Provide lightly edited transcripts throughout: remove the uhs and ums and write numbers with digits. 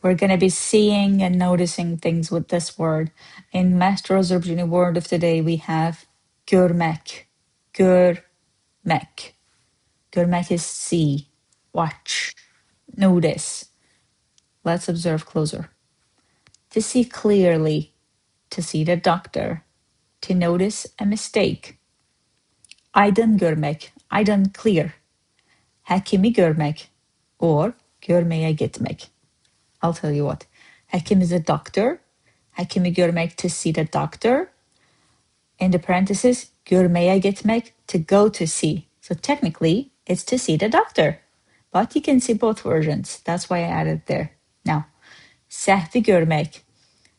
We're going to be seeing and noticing things with this word. In Master Azerbaijani word of the day, we have görmek. Görmek. Görmek is see, watch, notice. Let's observe closer. To see clearly, to see the doctor, to notice a mistake. Aydın görmek, aydın clear. Həkimi görmek or görməyə getmək. I'll tell you what. Həkim is a doctor. Həkimi görmek to see the doctor. In the parentheses, görməyə getmək to go to see. So technically, it's to see the doctor. But you can see both versions. That's why I added there. Now, səhvi görmək.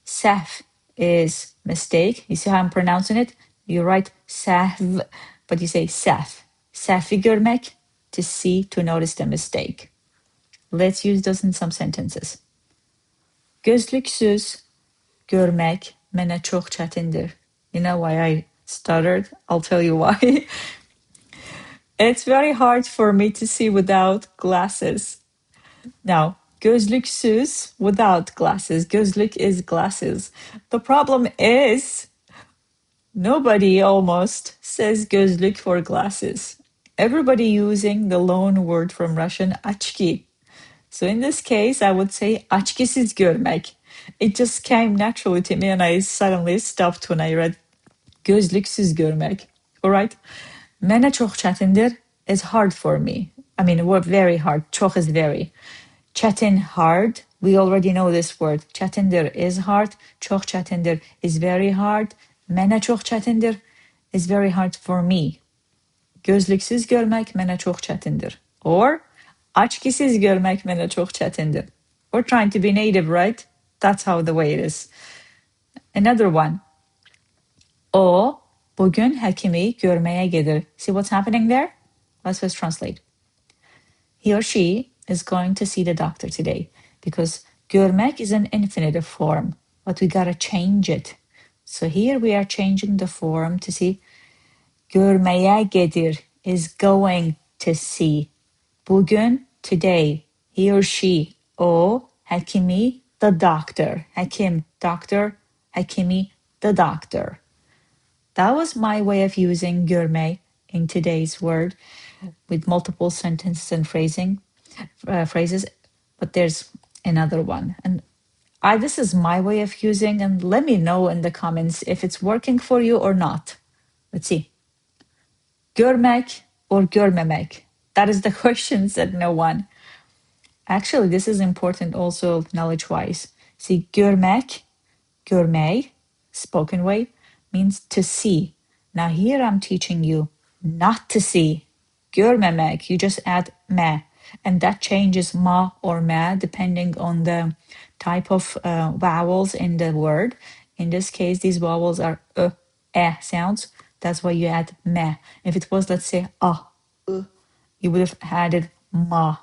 Səhv is mistake. You see how I'm pronouncing it? You write səhv, but you say səhv. Səhvi görmək, to see, to notice the mistake. Let's use those in some sentences. Gözlüksüz görmək mənə çox çətindir. You know why I stuttered? I'll tell you why. It's very hard for me to see without glasses. Now, gözlüksüz without glasses. Gözlük is glasses. The problem is nobody almost says gözlük for glasses. Everybody using the loan word from Russian açki. So in this case, I would say açkisiz görmək. It just came naturally to me and I suddenly stopped when I read gözlüksüz görmək. All right? Mənə çox çətindir is hard for me. I mean, very hard. Çox is very. Çətin, hard. We already know this word. Çətindir is hard. Çox çətindir is very hard. Mənə çox çətindir is very hard for me. Gözlüksüz görmək mənə çox çətindir. Or açkisiz görmək mənə çox çətindir. We're trying to be native, right? That's how the way it is. Another one. O bugün həkimi görməyə gedir. See what's happening there? Let's just translate. He or she is going to see the doctor today because görmək is an infinitive form, but we gotta change it. So here we are changing the form to see görməyə gedir is going to see. Bugün, today, he or she, o, həkimi, the doctor. Həkim, doctor, həkimi, the doctor. That was my way of using görmək in today's word with multiple sentences and phrases, but there's another one. And this is my way of using, and let me know in the comments if it's working for you or not. Let's see. Görmək or görməmək? That is the question, said no one. Actually, this is important also knowledge-wise. See, görmək, görmək, spoken way, means to see. Now here I'm teaching you not to see. Görməmək, you just add mə. And that changes ma or mə depending on the type of vowels in the word. In this case, these vowels are e sounds. That's why you add mə. If it was, let's say, you would have added ma.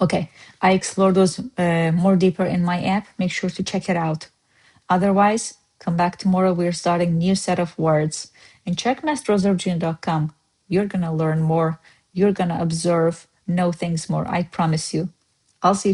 Okay, I explore those more deeper in my app. Make sure to check it out. Otherwise, come back tomorrow. We're starting new set of words. And check masterozerbaijani.com. You're going to learn more. You're going to observe, know things more. I promise you. I'll see you tomorrow.